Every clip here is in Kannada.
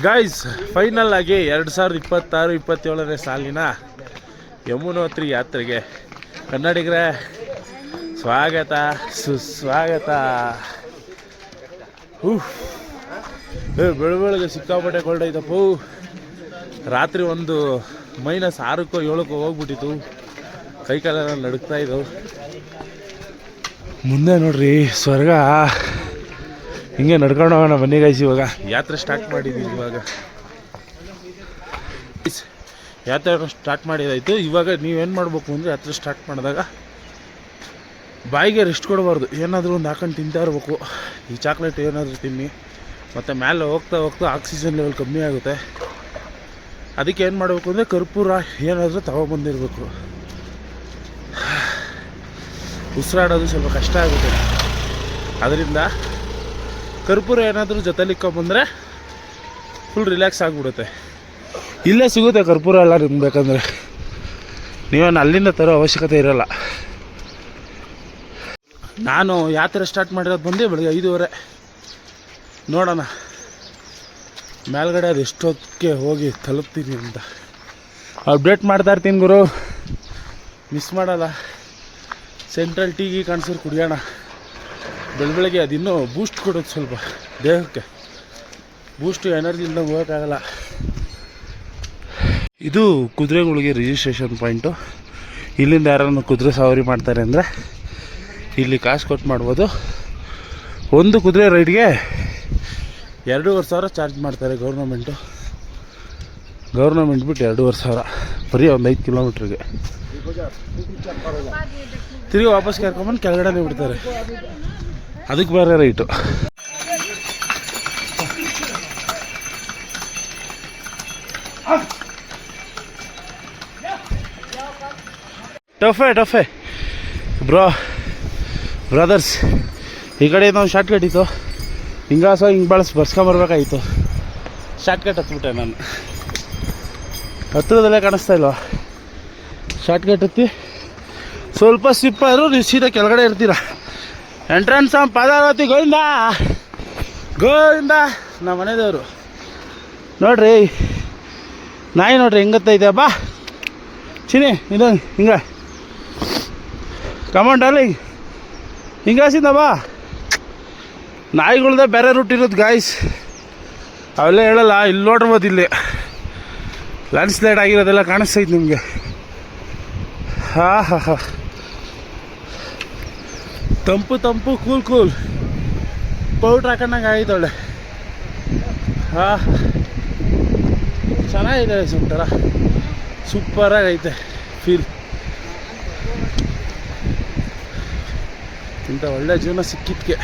ಗಾಯ್ಸ್, ಫೈನಲ್ ಆಗಿ 2026-27ನೇ ಸಾಲಿನ ಯಮುನೋತ್ರಿ ಯಾತ್ರೆಗೆ ಕನ್ನಡಿಗರೇ ಸ್ವಾಗತ ಸುಸ್ವಾಗತ. ಬೆಳಗ್ಗೆ ಸಿಕ್ಕಾಪಟ್ಟೆ ಕೋಲ್ಡ್ ಐತಪ್ಪು. ರಾತ್ರಿ ಒಂದು -6 7 ಹೋಗ್ಬಿಟ್ಟಿತ್ತು. ಕೈಕಾಲೆಲ್ಲ ನಡುಕ್ತಾ ಇದ್ದವು. ಮುಂದೆ ನೋಡ್ರಿ ಸ್ವರ್ಗ. ಹಿಂಗೆ ನಡ್ಕೊಂಡು ಹೋಗೋಣ ಬನ್ನಿ ಗೈಸ್. ಇವಾಗ ಯಾತ್ರೆ ಸ್ಟಾರ್ಟ್ ಮಾಡಿದ್ದೀವಿ. ಇವಾಗ ಯಾತ್ರೆ ಸ್ಟಾರ್ಟ್ ಮಾಡಿದಾಯಿತು. ಇವಾಗ ನೀವೇನು ಮಾಡಬೇಕು ಅಂದರೆ ಯಾತ್ರೆ ಸ್ಟಾರ್ಟ್ ಮಾಡಿದಾಗ ಬಾಯಿಗೆ ರೆಸ್ಟ್ ಕೊಡಬಾರ್ದು. ಏನಾದರೂ ಒಂದು ಹಾಕೊಂಡು ತಿಂತಾ ಇರಬೇಕು. ಈ ಚಾಕ್ಲೇಟ್ ಏನಾದರೂ ತಿನ್ನಿ. ಮತ್ತು ಮೇಲೆ ಹೋಗ್ತಾ ಹೋಗ್ತಾ ಆಕ್ಸಿಜನ್ ಲೆವೆಲ್ ಕಮ್ಮಿ ಆಗುತ್ತೆ. ಅದಕ್ಕೆ ಏನು ಮಾಡಬೇಕು ಅಂದರೆ ಕರ್ಪೂರ ಏನಾದರೂ ತಗೊಬಂದಿರಬೇಕು. ಉಸಿರಾಡೋದು ಸ್ವಲ್ಪ ಕಷ್ಟ ಆಗುತ್ತೆ. ಅದರಿಂದ ಕರ್ಪೂರ ಏನಾದರೂ ಜೊತೆಲಿಕ್ಕೊಂಬಂದರೆ ಫುಲ್ ರಿಲ್ಯಾಕ್ಸ್ ಆಗಿಬಿಡುತ್ತೆ. ಇಲ್ಲೇ ಸಿಗುತ್ತೆ ಕರ್ಪೂರ ಎಲ್ಲ ನಿಮ್ಗೆ ಬೇಕಂದರೆ. ನೀವೇನು ಅಲ್ಲಿಂದ ತರೋ ಅವಶ್ಯಕತೆ ಇರೋಲ್ಲ. ನಾನು ಯಾತ್ರೆ ಸ್ಟಾರ್ಟ್ ಮಾಡಿರೋದು ಬಂದು ಬೆಳಗ್ಗೆ 5:30. ನೋಡೋಣ ಮೇಲ್ಗಡೆ ಅದು ಎಷ್ಟೊತ್ತಿಗೆ ಹೋಗಿ ತಲುಪ್ತೀನಿ ಅಂತ ಅಪ್ಡೇಟ್ ಮಾಡ್ತಾ ಇರ್ತೀನಿ ಗುರು. ಮಿಸ್ ಮಾಡಲ್ಲ. ಸೆಂಟ್ರಲ್ ಟೀಗಿ ಕಾಣಿಸೋರು ಕುಡಿಯೋಣ. ಬೆಳಗ್ಗೆ ಅದಿನ್ನೂ ಬೂಸ್ಟ್ ಕೊಡೋದು ಸ್ವಲ್ಪ ದೇಹಕ್ಕೆ. ಬೂಸ್ಟು ಎನರ್ಜಿಯಿಂದ ಹೋಗೋಕ್ಕಾಗಲ್ಲ. ಇದು ಕುದುರೆಗಳಿಗೆ ರಿಜಿಸ್ಟ್ರೇಷನ್ ಪಾಯಿಂಟು. ಇಲ್ಲಿಂದ ಯಾರನ್ನು ಕುದುರೆ ಸವಾರಿ ಮಾಡ್ತಾರೆ ಅಂದರೆ ಇಲ್ಲಿ ಕಾಸು ಕೊಟ್ಟು ಮಾಡ್ಬೋದು. ಒಂದು ಕುದುರೆ ರೈಡ್ಗೆ 2,500 ಚಾರ್ಜ್ ಮಾಡ್ತಾರೆ ಗೌರ್ನಮೆಂಟ್ ಬಿಟ್ಟು 2,500 ಬರೀ ಒಂದು 5 ಕಿಲೋಮೀಟ್ರಿಗೆ. ತಿರುಗಿ ವಾಪಸ್ ಕರ್ಕೊಂಬಂದು ಕೆಳಗಡೆ ಬಿಡ್ತಾರೆ. ಅದಕ್ಕೆ ಬೇರೆ ರೈಟು. ಟಫೆ ಬ್ರದರ್ಸ್. ಈ ಕಡೆ ಒಂದು ಶಾರ್ಟ್ ಕಟ್ ಇತ್ತು. ಹಿಂಗೆ ಬರ್ಸ್ಕೊಂಬರ್ಬೇಕಾಗಿತ್ತು. ಶಾರ್ಟ್ ಕಟ್ ಹತ್ಬಿಟ್ಟೆ ನಾನು. ಹತ್ತಿರದಲ್ಲೇ ಕಾಣಿಸ್ತಾ ಇಲ್ವ? ಶಾರ್ಟ್ ಕಟ್ ಹತ್ತಿ ಸ್ವಲ್ಪ ಸ್ಲಿಪ್ ಆದರೂ ನೀವು ಸೀದಾ ಕೆಳಗಡೆ ಇರ್ತೀರ. ಎಂಟ್ರೆನ್ಸ್ ಪಾದಾವತಿ ಗೋವಿಂದ ನಮ್ಮ ಮನೆದೇವರು. ನೋಡ್ರಿ ನಾಯಿ ನೋಡ್ರಿ ಹೆಂಗತ್ತೈತೆ. ಬಾ ಚಿನಿ ಇದು ಹಿಂಗೆ ಕಮಾಂಡ್ ಅಲ್ಲಿ ಹಿಂಗಾಸಿಂದ ಬಾ. ನಾಯಿಗಳ್ದೆ ಬೇರೆ ರೂಟ್ ಇರೋದು ಗಾಯ್ಸ್. ಅವೆಲ್ಲ ಹೇಳಲ್ಲ. ಇಲ್ಲಿ ನೋಡ್ಬೋದು, ಇಲ್ಲಿ ಲ್ಯಾಂಡ್ ಸ್ಲೈಡ್ ಆಗಿರೋದೆಲ್ಲ ಕಾಣಿಸ್ತೈತೆ ನಿಮಗೆ. ಹಾ ತಂಪು ಕೂಲ್ ಪೌಡ್ರ್ ಹಾಕೊಂಡಂಗೆ ಆಗೈತೆ ಒಳ್ಳೆ. ಚೆನ್ನಾಗಿದೆ ಒಂಥರ ಸೂಪರಾಗೈತೆ ಫೀಲ್. ಇಂಥ ಒಳ್ಳೆ ಜೀವನ ಸಿಕ್ಕಿದ್ಕೆ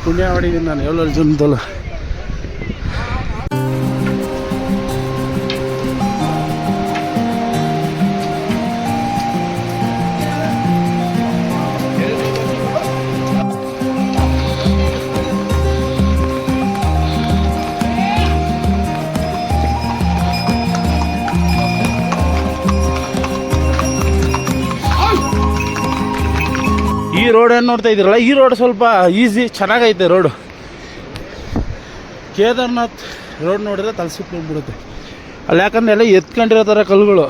ಪುಣ್ಯ ಮಾಡಿದ್ದೀನಿ ನಾನು 7 ಜೀವನದಲ್ಲೂ. ಈ ರೋಡ್ ಏನು ನೋಡ್ತಾ ಇದ್ದೀರಲ್ಲ, ಈ ರೋಡ್ ಸ್ವಲ್ಪ ಈಸಿ ಚೆನ್ನಾಗೈತೆ ರೋಡು. ಕೇದಾರ್ನಾಥ್ ರೋಡ್ ನೋಡಿದ್ರೆ ತಲೆಸುತ್ಬಿಡುತ್ತೆ ಅಲ್ಲಿ. ಯಾಕಂದರೆ ಎಲ್ಲ ಎತ್ಕೊಂಡಿರೋ ಥರ ಕಲ್ಲುಗಳು.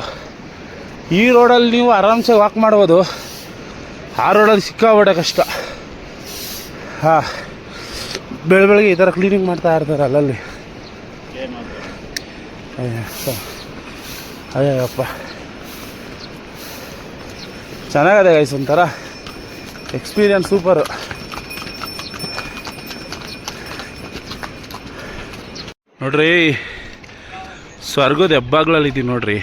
ಈ ರೋಡಲ್ಲಿ ನೀವು ಆರಾಮ್ಸೆ ವಾಕ್ ಮಾಡ್ಬೋದು. ಆ ರೋಡಲ್ಲಿ ಸಿಕ್ಕಾಪಟ್ಟೆ ಕಷ್ಟ. ಬೆಳಗ್ಗೆ ಈ ಥರ ಕ್ಲೀನಿಂಗ್ ಮಾಡ್ತಾ ಇರ್ತಾರೆ ಅಲ್ಲಲ್ಲಿ. ಅಯ್ಯಪ್ಪ ಚೆನ್ನಾಗದೆ ಗೈಸ್. ಒಂಥರ ಎಕ್ಸ್ಪೀರಿಯನ್ಸ್ ಸೂಪರು. ನೋಡ್ರಿ ಸ್ವರ್ಗದ ಹೆಬ್ಬಾಗ್ಲಲ್ಲಿದ್ದೀವಿ ನೋಡ್ರಿ.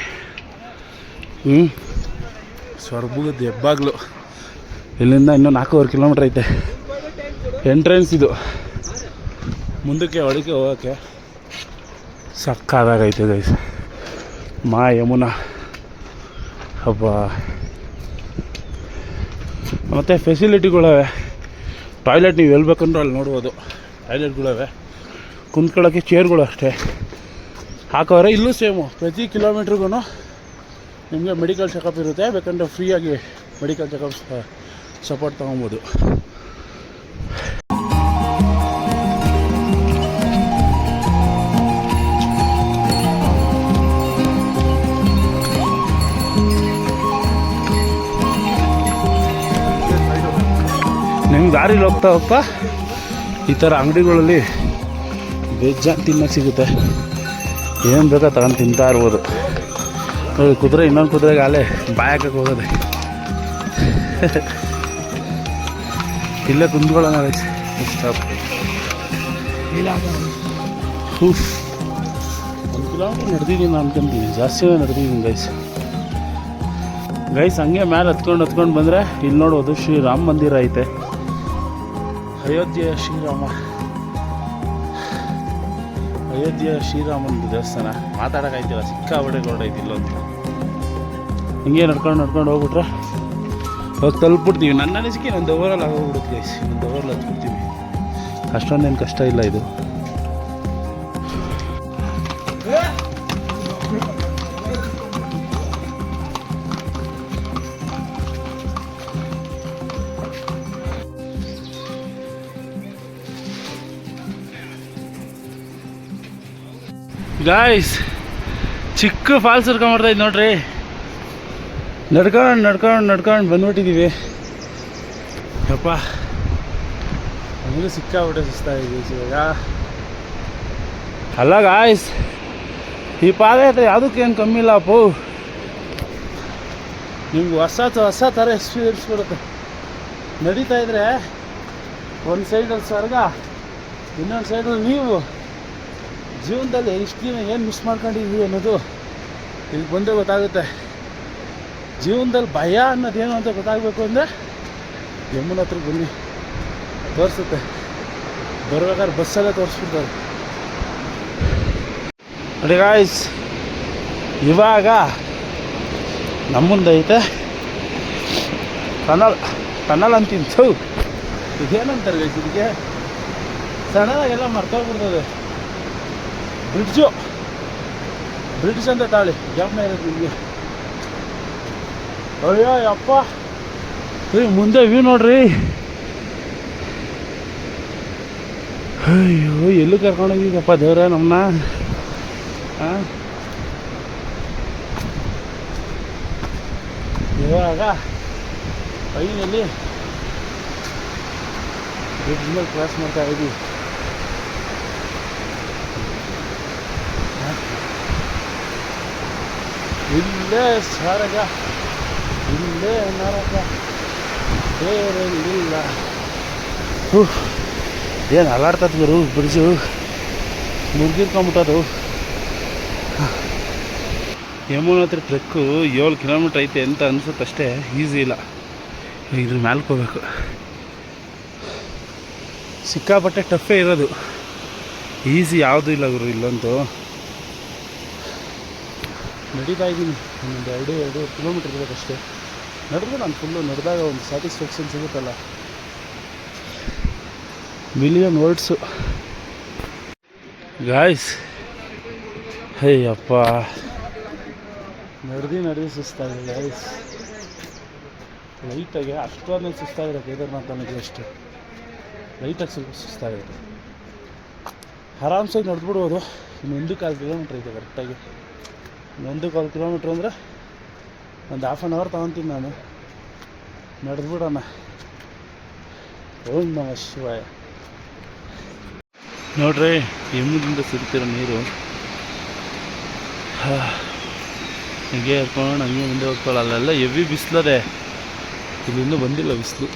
ಸ್ವರ್ಗದ ಹೆಬ್ಬಾಗ್ಲು. ಇಲ್ಲಿಂದ ಇನ್ನೂ 4.5 ಕಿಲೋಮೀಟ್ರ್ ಐತೆ. ಎಂಟ್ರೆನ್ಸ್ ಇದು. ಮುಂದಕ್ಕೆ ಒಳಗೆ ಹೋಗೋಕ್ಕೆ ಸಕ್ಕದಾಗೈತೆ ಗೈಸ್. ಮಾ ಯಮುನಾ ಹಬ್ಬ. ಮತ್ತು ಫೆಸಿಲಿಟಿಗಳವೆ. ಟಾಯ್ಲೆಟ್ ನೀವು ಎಲ್ಲಿ ಬೇಕಂದ್ರೆ ಅಲ್ಲಿ ನೋಡ್ಬೋದು. ಟಾಯ್ಲೆಟ್ಗಳವೆ. ಕುಂತ್ಕೊಳ್ಳೋಕ್ಕೆ ಚೇರ್ಗಳು ಅಷ್ಟೇ ಹಾಕೋರೆ. ಇಲ್ಲೂ ಸೇಮು. ಪ್ರತಿ ಕಿಲೋಮೀಟ್ರಿಗೂ ನಿಮಗೆ ಮೆಡಿಕಲ್ ಚೆಕಪ್ ಇರುತ್ತೆ. ಬೇಕಂದರೆ ಫ್ರೀಯಾಗಿ ಮೆಡಿಕಲ್ ಚೆಕಪ್ ಸಪೋರ್ಟ್ ತೊಗೊಬೋದು. ಹಿಂಗೆ ದಾರಿಲಿ ಹೋಗ್ತಾ ಹೋಗ್ತಾ ಈ ಥರ ಅಂಗಡಿಗಳಲ್ಲಿ ಬೇಜಾನ್ ತಿನ್ನೋಕೆ ಸಿಗುತ್ತೆ. ಏನು ಬೇಕೋ ತಗೊಂಡು ತಿಂತಾ ಇರ್ಬೋದು. ನೋಡಿ ಕುದುರೆ, ಇನ್ನೊಂದು ಕುದುರೆಗೆ ಅಲ್ಲೇ ಬಾಯಕ್ಕೆ ಹೋಗೋದೆ. ಇಲ್ಲೇ ಕುಂತ್ಕೊಳ್ಳೋಣ ಗೈಸ್. ಸ್ಟಾಪ್. 1 ಕಿಲೋಮೀಟ್ರ್ ನಡೆದಿದ್ದೀನಿ ಅನ್ಕೊಂತೀನಿ, ಜಾಸ್ತಿನೇ ನಡೆದಿದ್ದೀನಿ ಗೈಸ್. ಹಂಗೆ ಮೇಲೆ ಹತ್ಕೊಂಡು ಬಂದರೆ ಇಲ್ಲಿ ನೋಡ್ಬೋದು ಶ್ರೀರಾಮ ಮಂದಿರ ಐತೆ. ಅಯೋಧ್ಯೆಯ ಶ್ರೀರಾಮನ ದೇವಸ್ಥಾನ. ಮಾತಾಡೋಕ್ಕಾಯ್ತಿಲ್ಲ, ಸಿಕ್ಕಾಬಟ್ಟೆ ರೋಡ್ ಐತಿ ಇಲ್ಲೊಂದು. ಹಿಂಗೆ ನಡ್ಕೊಂಡು ಹೋಗ್ಬಿಟ್ರೆ ಹೋಗಿ ತಲುಪಿಬಿಡ್ತೀವಿ. ನನ್ನ ಅನಿಸಿಕೆ ನಂದು ಓವರಲ್ಲಿ ಆಗೋಗ್ಬಿಡುತ್ತೆ ಗೈಸ್. ಇನ್ನೊಂದು ಓವರಲ್ಲಿ ಹತ್ಬಿಡ್ತೀವಿ, ಅಷ್ಟೊಂದೇನು ಕಷ್ಟ ಇಲ್ಲ ಇದು. ಗಾಯ್ಸ್, ಚಿಕ್ಕ ಫಾಲ್ಸ್ ಹಿಡ್ಕೊಂಬರ್ತಾ ಇದ್ದು ನೋಡ್ರಿ. ನಡ್ಕೊಂಡು ಬಂದ್ಬಿಟ್ಟಿದ್ದೀವಿ. ಯಪ್ಪ, ನಮಗೂ ಸಿಕ್ಕಾಬಿಟ್ಟೆ ಸುಸ್ತಾಗಿದೆ ಇವಾಗ. ಅಲ್ಲ ಗಾಯ್ಸ್, ಈ ಪಾದಯಾತ್ರೆ ಯಾವುದಕ್ಕೇನು ಕಮ್ಮಿ ಇಲ್ಲ ಅಪ್ಪು. ನಿಮ್ಗೆ ಹೊಸ ಥರ ಎಕ್ಸ್ಪೀರಿಯನ್ಸ್ ಬರುತ್ತೆ. ನಡೀತಾ ಇದ್ರೆ ಒಂದು ಸೈಡಲ್ಲಿ ಸ್ವರ್ಗ, ಇನ್ನೊಂದು ಸೈಡಲ್ಲಿ ನೀವು. ಜೀವನದಲ್ಲಿ ಇಷ್ಟು ದಿನ ಏನು ಮಿಸ್ ಮಾಡ್ಕೊಂಡಿದ್ವಿ ಅನ್ನೋದು ಇಲ್ಲಿ ಬಂದರೆ ಗೊತ್ತಾಗುತ್ತೆ. ಜೀವನದಲ್ಲಿ ಭಯ ಅನ್ನೋದೇನು ಅಂತ ಗೊತ್ತಾಗಬೇಕು ಅಂದರೆ ಯಮುನ ಹತ್ರ ಬನ್ನಿ, ತೋರಿಸುತ್ತೆ. ಬರ್ಬೇಕಾದ್ರೆ ಬಸ್ಸಲ್ಲೇ ತೋರಿಸ್ಬಿಡ್ತಾರೆ ನೋಡಿ ಗಾಯ್ಸ್. ಇವಾಗ ನಮ್ಮ ಮುಂದೆ ಐತೆ ಟನಲ್ ಅಂತೀನಿ. ಇದೇನಂತಾರೆ ಗೈಸ್, ಇದಕ್ಕೆ ಸಣ್ಣದಾಗೆಲ್ಲ ಮರ್ತೋಗ್ಬಿಡ್ತದೆ. ಬ್ರಿಡ್ಜ್ ಅಂತ ತಾಳಿ ಜ್ಞಾಪನ ಇರೋದು ನಿಮಗೆ. ಅಯ್ಯೋ ಅಪ್ಪ, ಮುಂದೆ ವ್ಯೂ ನೋಡ್ರಿ. ಅಯ್ಯೋ, ಎಲ್ಲೂ ಕರ್ಕೊಂಡೋಗಿದ್ದಪ್ಪ ದೇವ್ರ ನಮ್ಮನ್ನ. ಇವಾಗ ಫೈನಲಿ ಬ್ರಿಡ್ಜ್ ಮೇಲೆ ಕ್ರಾಸ್ ಮಾಡ್ತಾ ಇದ್ದೀವಿ. ಇಲ್ಲೇ ಸ್ವರ್ಗ, ಇಲ್ಲೇ ನರಕ, ಬೇರೆಲ್ಲ. ಏನು ಅಲಾಡ್ತದ ಗುರು, ಬ್ರಿಡ್ಜು ಮುರ್ಗಿರ್ಕೊಂಬಿಟ್ಟದು. ಯಮುನಾ ಹತ್ರ ಟ್ರೆಕ್ಕು 7 ಕಿಲೋಮೀಟ್ರ್ ಐತೆ ಅಂತ ಅನ್ಸುತ್ತೆ ಅಷ್ಟೇ, ಈಸಿ ಇಲ್ಲ. ಇದ್ರ ಮ್ಯಾಲ್ಗೆ ಹೋಗ್ಬೇಕು. ಸಿಕ್ಕಾಪಟ್ಟೆ ಟಫೇ ಇರೋದು, ಈಸಿ ಯಾವುದೂ ಇಲ್ಲ ಗುರು ಇಲ್ಲಂತೂ. ನಡೀತಾ ಇದ್ದೀನಿ, ಒಂದು 2 ಕಿಲೋಮೀಟ್ರ್ ಇರಬೇಕಷ್ಟೇ. ನಡೆದ್ರೆ ನಾನು ಫುಲ್ಲು ನಡೆದಾಗ ಒಂದು ಸ್ಯಾಟಿಸ್ಫ್ಯಾಕ್ಷನ್ ಸಿಗುತ್ತಲ್ಲ. Million words guys. ಅಯ್ಯಪ್ಪ, ನಡೆದು ಸುಸ್ತಾಗಿದೆ ಗಾಯ್ಸ್. ಲೈಟಾಗಿ ಅಷ್ಟೊಂದು ಸುಸ್ತಾಗಿದೆ ಕೇದಾರ್ನಾಥ್ ಅನ್ನೋದು ಅಷ್ಟೇ. ಲೈಟಾಗಿ ಸ್ವಲ್ಪ ಸುಸ್ತಾಗಿದೆ. ಆರಾಮ್ಸಾಗಿ ನಡೆದ್ಬಿಡ್ಬೋದು. ಇನ್ನು 1.25 ಕಿಲೋಮೀಟ್ರ್ ಐತೆ ಕರೆಕ್ಟಾಗಿ. 1.25 ಕಿಲೋಮೀಟ್ರ್ ಅಂದರೆ ಒಂದು ½ an hour ತೊಗೊತೀನಿ ನಾನು. ನಡೆದ್ಬಿಡೋಣ. ಓಂ ನಮಃ ಶಿವಾಯ. ನೋಡ್ರಿ, ಯಮುನದಿಂದ ಸುರಿತಿರೋ ನೀರು ಹೀಗೆ ಹರ್ಕೊಂಡು ಹಂಗೆ ಮುಂದೆ ಹೋಗ್ಕೊಳ್ಳ. ಅಲ್ಲೆಲ್ಲ ಹೆವಿ ಬಿಸಿಲದೆ. ಇಲ್ಲಿ ಇನ್ನೂ ಬಂದಿಲ್ಲ ಬಿಸಿಲು,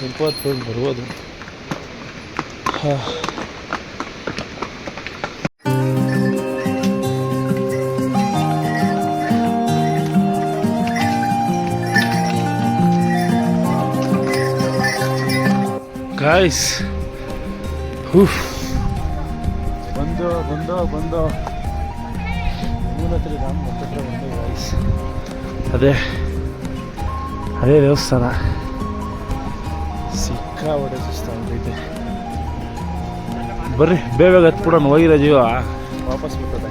ಸ್ವಲ್ಪ ಹೊತ್ತು ಬರ್ಬೋದು. ಗಾಯ್ಸ್, ಬಂದು ಯಮುನಾ ರಾಮ ಹತ್ರ ಬಂದು ಗಾಯ್ಸ್. ಅದೇ ದೇವಸ್ಥಾನ. ಸಿಕ್ಕಾಪಟ್ಟೆ ಸುಸ್ತಾಗ್ತೈತೆ. ಬರ್ರಿ ಬೇಗ ಹತ್ಬಿಡೋಣ, ಹೋಗಿರೋ ಜೀವ ವಾಪಸ್ ಬಿಟ್ಟದ.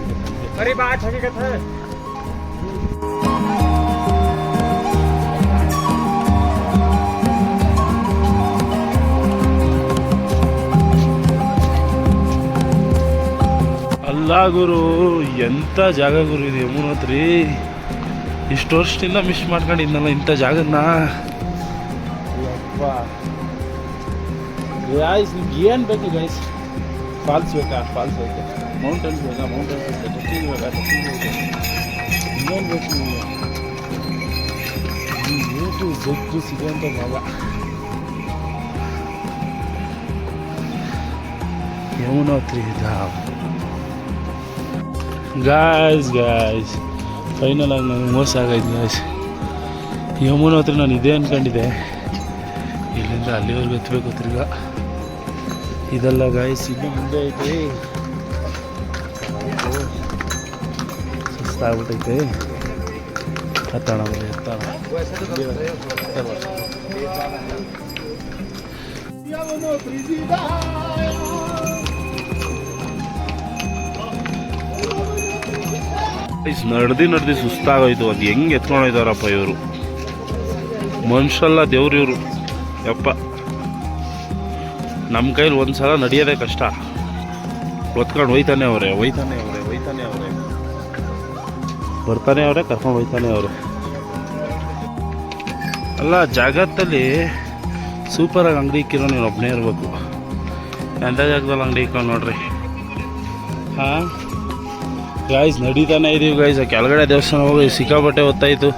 ಅಲ್ಲ ಗುರು, ಎಂಥ ಜಾಗ ಗುರು ಇದು ಯಮುನಾ ಹತ್ರ. ಇಷ್ಟು ವರ್ಷದಿಂದ ಮಿಸ್ ಮಾಡ್ಕೊಂಡಿದ್ನಲ್ಲ ಇಂಥ ಜಾಗನ. ಅಪ್ಪ ಗಾಯ್ಸ್ ನಿಮ್ಗೆ ಏನು ಬೇಕು ಗಾಯ್ಸ್? ಫಾಲ್ಸ್ ಬೇಕಾ? ಫಾಲ್ಸ್ ಐತೆ. ಮೌಂಟೇನ್ಸ್ ಬೇಕಾ? ಮೌಂಟೇನ್ಸ್ ಐತೆ. ಟ್ರೆಕ್ಕಿಂಗ್ ಬೇಕಾ? ಟ್ರೆಕ್ಕಿಂಗ್ ಐತೆ. ಇನ್ನೇನು ಬೇಕು ನಿಮಗೆ? ಏಟು ಜಗ್ಗು ಸಿಗೋಂಥ ಜಾಗ. ಯಮುನೋತ್ರಿ ಧಾಮ್. ಗಾಯ್ಸ್ ಫೈನಲ್ ಆಗಿ ನನಗೆ ಮೋಸ ಆಗೈತೆ ಗಾಯ್ಸ್. ಯಮುನೋತ್ರಿ ನಾನು ಇದೇ ಅಂದ್ಕೊಂಡಿದ್ದೆ, ಇಲ್ಲಿಂದ ಅಲ್ಲಿವರೆಗೂ ಎತ್ತಬೇಕು ತಿರ್ಗಾ. ಇದೆಲ್ಲ ಗಾಯ್ಸ್ ಇನ್ನೂ ಮುಂದೆ ಐತೆ. ಸುಸ್ತಾಗ್ಬಿಟ್ಟೈತೆ. ಹತ್ತೋಣ ಬರೀ ಹತ್ತೋಣ. ನಡೆದು ಸುಸ್ತಾಗೋಯ್ತು. ಅದು ಹೆಂಗೆ ಎತ್ಕೊಂಡೋಯ್ತಾರಪ್ಪ ಇವರು. ಮನುಷ್ಯಲ್ಲ ದೇವ್ರು ಇವರು. ಯಪ್ಪ, ನಮ್ಮ ಕೈಲಿ ಒಂದು ಸಲ ನಡೆಯೋದೇ ಕಷ್ಟ. ಹೊತ್ಕೊಂಡು ಹೋಯ್ತಾನೆ ಅವರೇ ಬರ್ತಾನೆ ಅವರೇ, ಕರ್ಕೊಂಡು ಹೋಯ್ತಾನೆ ಅವರೇ. ಅಲ್ಲ, ಜಗತ್ತಲ್ಲಿ ಸೂಪರಾಗಿ ಅಂಗಡಿ ಇಕ್ಕಿರೋ ನೀನು ಒಬ್ಬನೇ ಇರಬೇಕು. ಎಂಥ ಜಾಗದಲ್ಲಿ ಅಂಗಡಿ ಇಕ್ಕೊಂಡು ನೋಡ್ರಿ. ಹಾಂ ಗಾಯ್ಸ್, ನಡೀತಾನೆ ಇದೀವಿ ಗಾಯ್ಸ್. ಕೆಳಗಡೆ ದೇವಸ್ಥಾನ ಹೋಗಿ ಸಿಕ್ಕಾಪಟ್ಟೆ ಹೊತ್ತಾಯಿತು.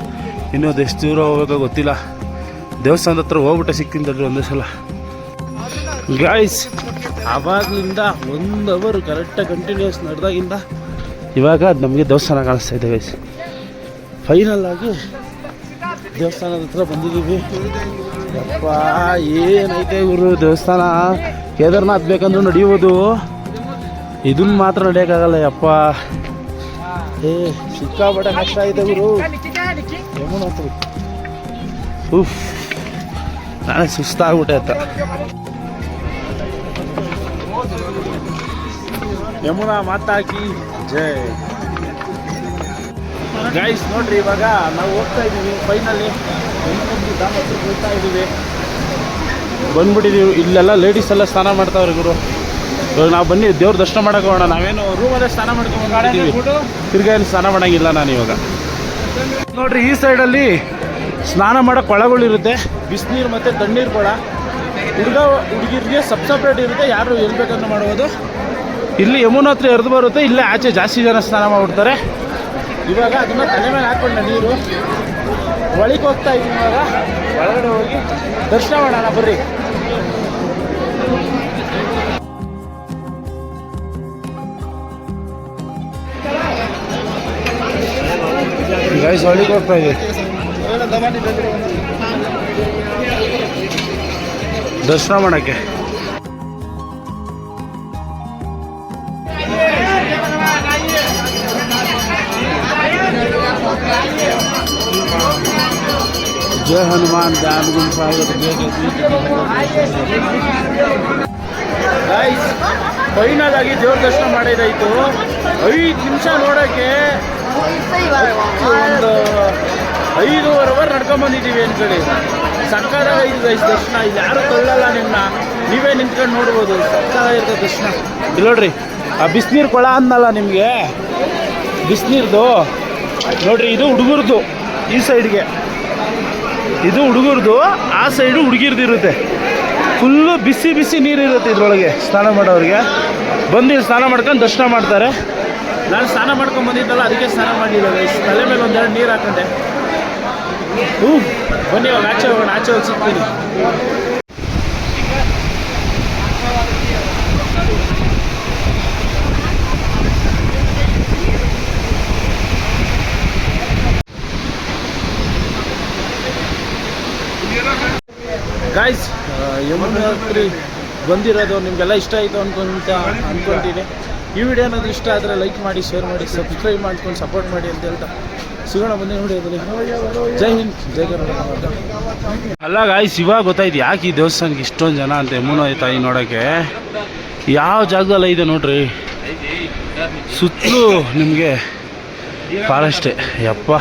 ಇನ್ನೊಂದು ಎಷ್ಟು ದೂರ ಹೋಗ್ಬೇಕೋ ಗೊತ್ತಿಲ್ಲ. ದೇವಸ್ಥಾನದ ಹತ್ರ ಹೋಗ್ಬಿಟ್ಟೆ ಸಿಕ್ತಿಂತಲ್ರಿ ಒಂದೇ ಸಲ ಗಾಯ್ಸ್. ಆವಾಗಲಿಂದ 1 ಅವರ್ ಕರೆಕ್ಟಾಗಿ ಕಂಟಿನ್ಯೂಸ್ ನಡೆದಾಗಿಂದ ಇವಾಗ ಅದು ನಮಗೆ ದೇವಸ್ಥಾನ ಕಾಣಿಸ್ತಾ ಇದೆ ಗಾಯ್ಸ್. ಫೈನಲ್ ಆಗಿ ದೇವಸ್ಥಾನದ ಹತ್ರ ಬಂದಿದ್ದೀವಿ. ಯಪ್ಪ, ಏನೈತೆ ಇವರು ದೇವಸ್ಥಾನ. ಕೇದಾರ್ನಾಥ್ ಬೇಕಂದ್ರೂ ನಡೆಯುವುದು, ಇದನ್ನ ಮಾತ್ರ ನಡೆಯೋಕ್ಕಾಗಲ್ಲ. ಯಪ್ಪ, ಸಿಕ್ಕಾಪಟ್ಟೆ ಕಷ್ಟ ಐತೆ ಇವರು. ಯಮುನೋತ್ರಿ ನಾನೇ ಸುಸ್ತಾಗ್ಬಿಟ್ಟೆ ಅಂತ. ಯಮುನಾ ಮಾತಾಕಿ ಜೈ. ಗೈಸ್ ನೋಡ್ರಿ, ಇವಾಗ ನಾವು ಹೋಗ್ತಾ ಇದ್ದೀವಿ. ಫೈನಲಿ ಯಮುನೋತ್ರಿ ಧಾಮ್ ಹತ್ರ ಹೋಗ್ತಾ ಇದ್ದೀವಿ. ಬಂದ್ಬಿಟ್ಟಿದ್ದೀವಿ. ಇಲ್ಲೆಲ್ಲ ಲೇಡೀಸ್ ಎಲ್ಲ ಸ್ನಾನ ಮಾಡ್ತಾವ್ರಿ ಗುರು. ಇವಾಗ ನಾವು ಬನ್ನಿ ದೇವ್ರ ದರ್ಶನ ಮಾಡೋಕೆ ಹೋಗೋಣ. ನಾವೇನು ರೂಮಲ್ಲೇ ಸ್ನಾನ ಮಾಡ್ಕೊಂಡ್ಬಂದಿದ್ದೀವಿ. ತಿರ್ಗಾ ಏನು ಸ್ನಾನ ಮಾಡೋಂಗಿಲ್ಲ ನಾನು ಇವಾಗ. ನೋಡ್ರಿ, ಈ ಸೈಡಲ್ಲಿ ಸ್ನಾನ ಮಾಡೋ ಕೊಳಗಳಿರುತ್ತೆ. ಬಿಸಿನೀರು ಮತ್ತು ತಣ್ಣೀರು ಕೊಳ. ಹುಡುಗಿರಿಗೆ ಸಪ್ರೇಟ್ ಇರುತ್ತೆ. ಯಾರು ಎಲ್ಲಿ ಬೇಕಂತ ಮಾಡ್ಬೋದು. ಇಲ್ಲಿ ಯಮುನೋತ್ರಿ ಹರಿದು ಬರುತ್ತೆ. ಇಲ್ಲೇ ಆಚೆ ಜಾಸ್ತಿ ಜನ ಸ್ನಾನ ಮಾಡಿಬಿಡ್ತಾರೆ. ಇವಾಗ ಅದನ್ನು ತಲೆ ಮೇಲೆ ಹಾಕ್ಕೊಂಡೆ ನೀರು ಒಳಗೆ ಹೋಗ್ತಾ ಇದ್ದೀನಿ. ಇವಾಗ ಒಳಗಡೆ ಹೋಗಿ ದರ್ಶನ ಮಾಡೋಣ ಬರ್ರಿ. ಗೈಸ್, ಒಳಗೆ ಹೋಗ್ತಾ ಇದ್ದೀವಿ ದರ್ಶನ ಮಾಡೋಕ್ಕೆ. जय हनुमान ज्ञान गुण सागर गाइस ಫೈನಲ್ ಆಗಿ ದೇವ್ರ ದರ್ಶನ ಮಾಡಿದಾಯ್ತು. 5 ನಿಮಿಷ ನೋಡೋಕ್ಕೆ ಒಂದು 5.5 ಅವರ್ ನಡ್ಕೊಂಬಂದಿದ್ದೀವಿ ಅನ್ಕಡೆ. ಸಕ್ಕತ್ತಾಗೈತೆ ಗೈಸ್ ದರ್ಶನ. ಇಲ್ಲಿ ಯಾರು ತಳ್ಳಲ್ಲ ನಿಮ್ಮನ್ನ, ನೀವೇ ನಿಂತ್ಕೊಂಡು ನೋಡ್ಬೋದು. ಸಕ್ಕತ್ತಾಗಿರ್ತದೆ ದರ್ಶನ. ಇಲ್ಲಿ ನೋಡ್ರಿ, ಆ ಬಿಸಿನೀರು ಕೊಳ ಅನ್ನಲ್ಲ ನಿಮಗೆ, ಬಿಸಿನೀರ್ದು ನೋಡ್ರಿ. ಇದು ಹುಡುಗರ್ದು, ಈ ಸೈಡ್ಗೆ ಇದು ಹುಡುಗರ್ದು, ಆ ಸೈಡು ಹುಡುಗಿರ್ದಿರುತ್ತೆ. ಫುಲ್ಲು ಬಿಸಿ ಬಿಸಿ ನೀರಿರುತ್ತೆ ಇದ್ರೊಳಗೆ. ಸ್ನಾನ ಮಾಡೋರಿಗೆ ಬಂದು ಸ್ನಾನ ಮಾಡ್ಕೊಂಡು ದರ್ಶನ ಮಾಡ್ತಾರೆ. ನಾನು ಸ್ನಾನ ಮಾಡ್ಕೊಂಡು ಬಂದಿದ್ದಲ್ಲ, ಅದಕ್ಕೆ ಸ್ನಾನ ಮಾಡಿಲ್ಲ ಗೈಸ್. ತಲೆ ಮೇಲೆ 1-2 ನೀರು ಹಾಕೊಂಡೆ. ಬನ್ನಿ ಇವಾಗ ಆಚೆ ಹೋಗೋಣ. ಆಚೆ ಹೋಗಿ ಸಿಗ್ತೀನಿ. ಗಾಯ್ಸ್, ಯಮುನೋತ್ರಿ ಬಂದಿರೋದು ನಿಮಗೆಲ್ಲ ಇಷ್ಟ ಆಯಿತು ಅಂದ್ಕೊತೀನಿ. ಈ ವಿಡಿಯೋ ಏನಾದರೂ ಇಷ್ಟ ಆದರೆ ಲೈಕ್ ಮಾಡಿ, ಶೇರ್ ಮಾಡಿ, ಸಬ್ಸ್ಕ್ರೈಬ್ ಮಾಡ್ಕೊಂಡು ಸಪೋರ್ಟ್ ಮಾಡಿ ಅಂತ ಹೇಳ್ತಾ ಸಿಗೋಣ ಮುಂದೆ ವಿಡಿಯೋದಲ್ಲಿ. ಜೈ ಹಿಂದ್, ಜೈ ಕರ್ನಾಟಕ. ಅಲ್ಲ ಗಾಯ್ಸ್, ಇವಾಗ ಗೊತ್ತಾಯ್ತು ಯಾಕೆ ಈ ದೇವಸ್ಥಾನಕ್ಕೆ ಇಷ್ಟೊಂದು ಜನ ಅಂತ. ಯಮುನಾ ತಾಯಿ ನೋಡೋಕ್ಕೆ ಯಾವ ಜಾಗದಲ್ಲ ಇದೆ ನೋಡ್ರಿ. ಸುತ್ತಲೂ ನಿಮಗೆ ಫಾರೆಸ್ಟೇ. ಯಪ್ಪ,